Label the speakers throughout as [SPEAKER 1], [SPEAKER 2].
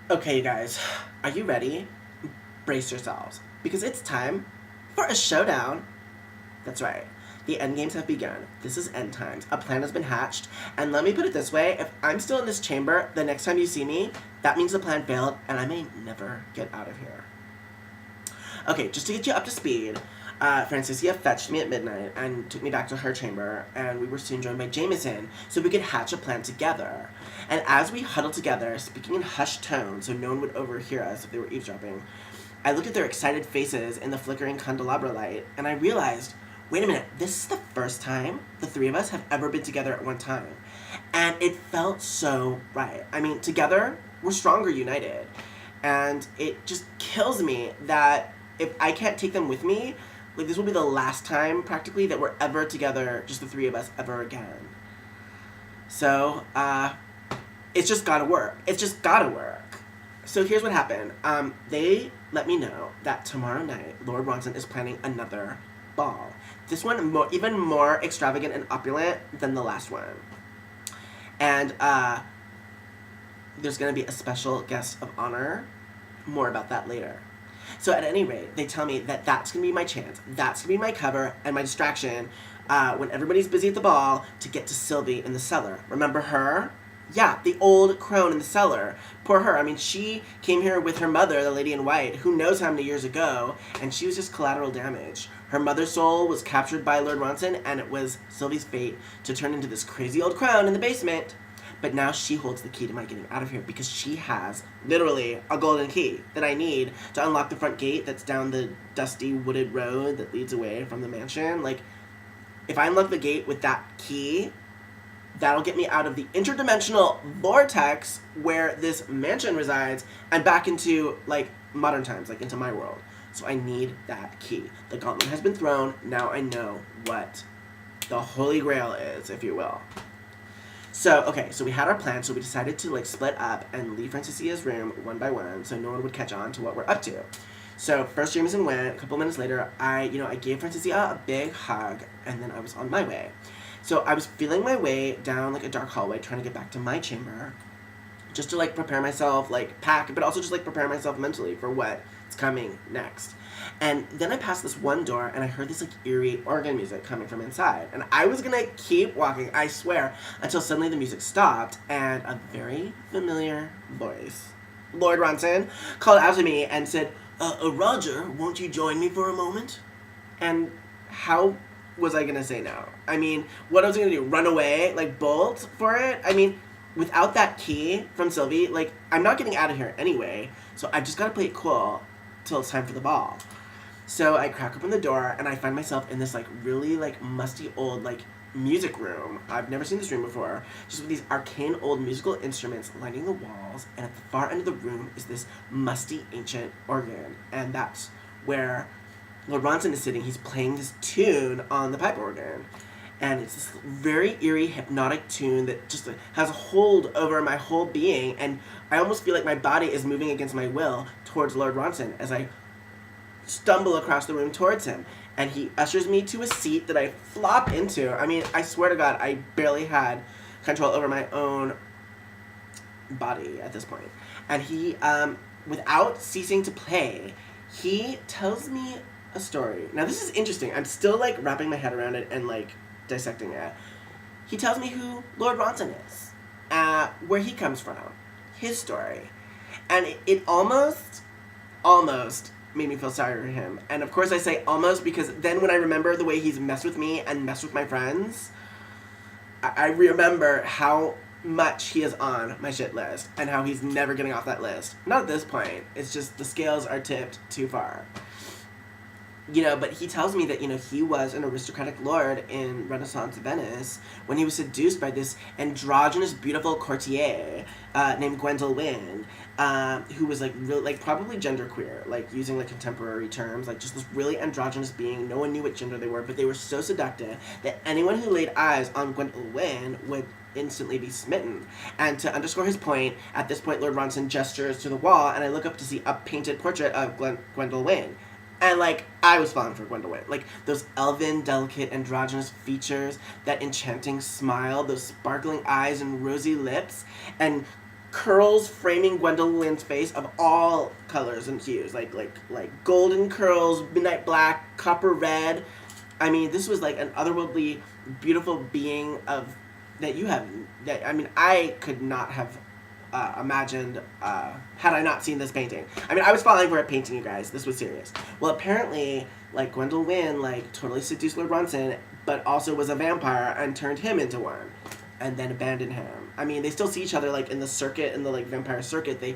[SPEAKER 1] Okay, you guys, are you ready? Brace yourselves, because it's time for a showdown. That's right. The end games have begun. This is end times. A plan has been hatched, and let me put it this way: if I'm still in this chamber, the next time you see me, that means the plan failed, and I may never get out of here. Okay, just to get you up to speed, Francicia fetched me at midnight and took me back to her chamber, and we were soon joined by Jameson, so we could hatch a plan together. And as we huddled together, speaking in hushed tones so no one would overhear us if they were eavesdropping, I looked at their excited faces in the flickering candelabra light, and I realized, wait a minute, this is the first time the three of us have ever been together at one time. And it felt so right. I mean, together, we're stronger united. And it just kills me that if I can't take them with me, like this will be the last time practically that we're ever together, just the three of us ever again. So, it's just gotta work. It's just gotta work. So here's what happened. They let me know that tomorrow night, Lord Ronson is planning another ball. This one even more extravagant and opulent than the last one. And there's gonna be a special guest of honor. More about that later. So at any rate, they tell me that that's going to be my chance. That's going to be my cover and my distraction when everybody's busy at the ball to get to Sylvie in the cellar. Remember her? Yeah, the old crone in the cellar. Poor her. I mean, she came here with her mother, the lady in white, who knows how many years ago, and she was just collateral damage. Her mother's soul was captured by Lord Ronson, and it was Sylvie's fate to turn into this crazy old crone in the basement. But now she holds the key to my getting out of here because she has, literally, a golden key that I need to unlock the front gate that's down the dusty wooded road that leads away from the mansion. Like, if I unlock the gate with that key, that'll get me out of the interdimensional vortex where this mansion resides and back into, like, modern times, like, into my world. So I need that key. The gauntlet has been thrown. Now I know what the Holy Grail is, if you will. So, okay, so we had our plan, so we decided to, like, split up and leave Francisia's room one by one so no one would catch on to what we're up to. So, first Jameson went. A couple minutes later, I gave Francisia a big hug, and then I was on my way. So, I was feeling my way down, like, a dark hallway, trying to get back to my chamber, just to, like, prepare myself, like, pack, but also just, like, prepare myself mentally for what's coming next. And then I passed this one door, and I heard this, like, eerie organ music coming from inside. And I was gonna keep walking, I swear, until suddenly the music stopped, and a very familiar voice, Lord Ronson, called out to me and said, Roger, won't you join me for a moment? And how was I gonna say no? I mean, what I was gonna do, run away, like, bolt for it? I mean, without that key from Sylvie, like, I'm not getting out of here anyway, so I've just gotta play it cool till it's time for the ball. So I crack open the door, and I find myself in this, like, really, like, musty old, like, music room. I've never seen this room before. Just with these arcane old musical instruments lining the walls, and at the far end of the room is this musty ancient organ. And that's where Lord Ronson is sitting. He's playing this tune on the pipe organ. And it's this very eerie, hypnotic tune that just has a hold over my whole being, and I almost feel like my body is moving against my will towards Lord Ronson as I stumble across the room towards him. And he ushers me to a seat that I flop into. I mean, I swear to God, I barely had control over my own body at this point. And he, without ceasing to play, he tells me a story. Now, this is interesting. I'm still, like, wrapping my head around it and, like, dissecting it. He tells me who Lord Ronson is, where he comes from, his story. And it almost made me feel sorry for him. And of course I say almost because then when I remember the way he's messed with me and messed with my friends, I remember how much he is on my shit list and how he's never getting off that list. Not at this point. It's just the scales are tipped too far. But he tells me that, he was an aristocratic lord in Renaissance Venice when he was seduced by this androgynous, beautiful courtier named Gwendolyn Wynne, who was, like, really, like, probably genderqueer, like, using, like, contemporary terms, like, just this really androgynous being. No one knew what gender they were, but they were so seductive that anyone who laid eyes on Gwendolyn Wynne would instantly be smitten. And to underscore his point, at this point, Lord Ronson gestures to the wall, and I look up to see a painted portrait of Gwendolyn Wynne. And, like, I was falling for Gwendolyn. Like, those elven, delicate, androgynous features, that enchanting smile, those sparkling eyes and rosy lips, and curls framing Gwendolyn's face of all colors and hues, like golden curls, midnight black, copper red. I mean, this was like an otherworldly, beautiful being of that you have. That I mean, I could not have imagined had I not seen this painting. I mean, I was falling for a painting, you guys. This was serious. Well, apparently, like Gwendolyn, like totally seduced Lord Ronson, but also was a vampire and turned him into one, and then abandoned him. I mean, they still see each other like in the circuit, in the like vampire circuit. They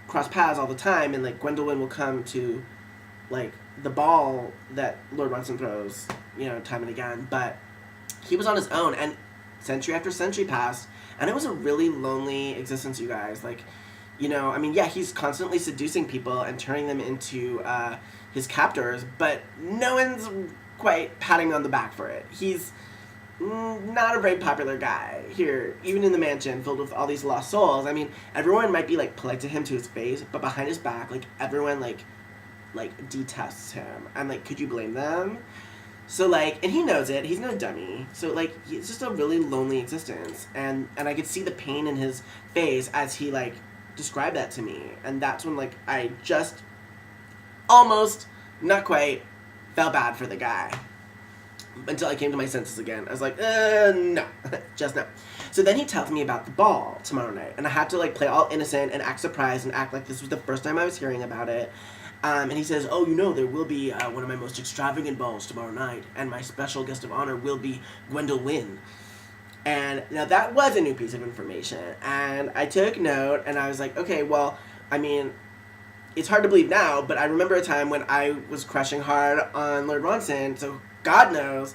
[SPEAKER 1] cross paths all the time, and like Gwendolyn will come to like the ball that Lord Ronson throws, you know, time and again. But he was on his own, and century after century passed, and it was a really lonely existence, you guys. Like, you know, I mean, yeah, he's constantly seducing people and turning them into his captors, but no one's quite patting him on the back for it. He's not a very popular guy here, even in the mansion filled with all these lost souls. I mean, everyone might be like polite to him to his face, but behind his back, like everyone like detests him. And like, could you blame them? So like, and he knows it. He's no dummy. So like, it's just a really lonely existence, and I could see the pain in his face as he like described that to me. And that's when like I just almost, not quite, felt bad for the guy. Until I came to my senses again. I was like, no. Just no. So then he tells me about the ball tomorrow night. And I had to, like, play all innocent and act surprised and act like this was the first time I was hearing about it. And he says, oh, you know, there will be one of my most extravagant balls tomorrow night. And my special guest of honor will be Gwendolyn. And now that was a new piece of information. And I took note, and I was like, okay, well, I mean, it's hard to believe now, but I remember a time when I was crushing hard on Lord Ronson, so God knows,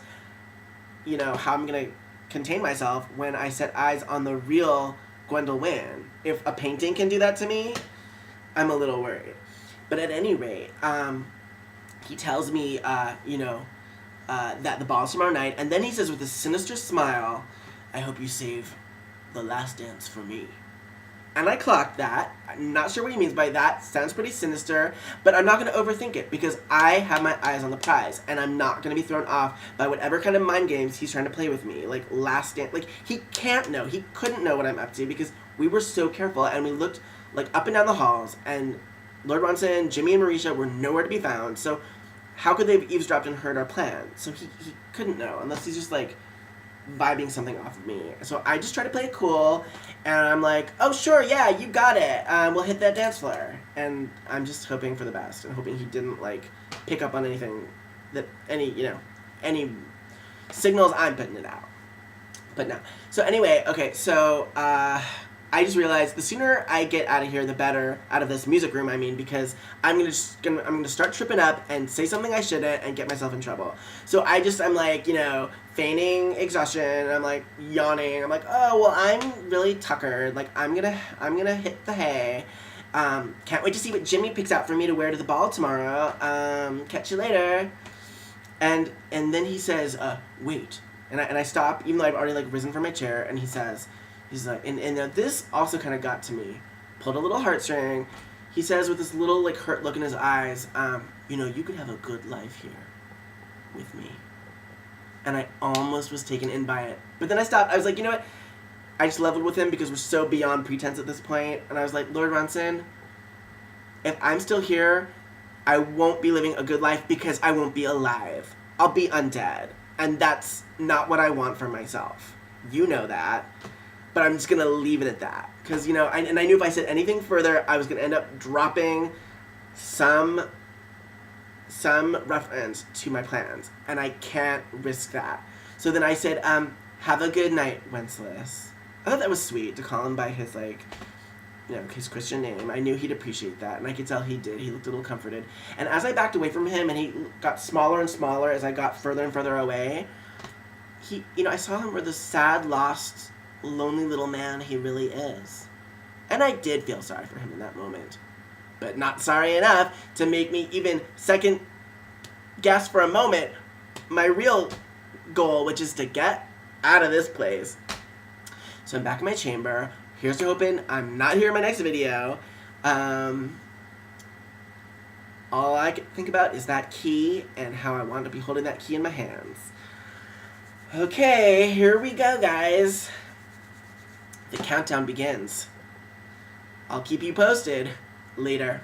[SPEAKER 1] you know, how I'm going to contain myself when I set eyes on the real Gwendolyn. If a painting can do that to me, I'm a little worried. But at any rate, he tells me, you know, that the ball's tomorrow night, and then he says with a sinister smile, I hope you save the last dance for me. And I clocked that. I'm not sure what he means by that. Sounds pretty sinister, but I'm not going to overthink it because I have my eyes on the prize, and I'm not going to be thrown off by whatever kind of mind games he's trying to play with me. Like, last dance. Like, he can't know. He couldn't know what I'm up to because we were so careful, and we looked, like, up and down the halls, and Lord Ronson, Jimmy, and Marisha were nowhere to be found, so how could they have eavesdropped and heard our plan? So he couldn't know, unless he's just, like, vibing something off of me. So I just try to play it cool, and I'm like, oh sure, yeah, you got it, we'll hit that dance floor. And I'm just hoping for the best, and hoping he didn't like pick up on anything that any signals I'm putting it out. But no. So anyway, okay, so I just realized the sooner I get out of here, the better, out of this music room, I mean, because I'm gonna start tripping up and say something I shouldn't and get myself in trouble. So I'm like, you know, feigning exhaustion. I'm like yawning. I'm like, oh well, I'm really tuckered. Like I'm gonna hit the hay. Can't wait to see what Jimmy picks out for me to wear to the ball tomorrow. Catch you later. And then he says, wait. And I stop, even though I've already like risen from my chair. And he's like, and this also kind of got to me. Pulled a little heartstring. He says with this little like hurt look in his eyes, you know, you could have a good life here with me. And I almost was taken in by it. But then I stopped. I was like, you know what? I just leveled with him because we're so beyond pretense at this point. And I was like, Lord Ronson, if I'm still here, I won't be living a good life because I won't be alive. I'll be undead. And that's not what I want for myself. You know that. But I'm just going to leave it at that. Because, you know, I knew if I said anything further, I was going to end up dropping some reference to my plans. And I can't risk that. So then I said, have a good night, Wenceslas. I thought that was sweet to call him by his, like, you know, his Christian name. I knew he'd appreciate that. And I could tell he did. He looked a little comforted. And as I backed away from him and he got smaller and smaller as I got further and further away, I saw him for the sad, lost, lonely little man he really is. And I did feel sorry for him in that moment. But not sorry enough to make me even second guess for a moment my real goal, which is to get out of this place. So I'm back in my chamber. Here's to hoping I'm not here in my next video. All I can think about is that key and how I want to be holding that key in my hands. Okay, here we go, guys. The countdown begins. I'll keep you posted. Later.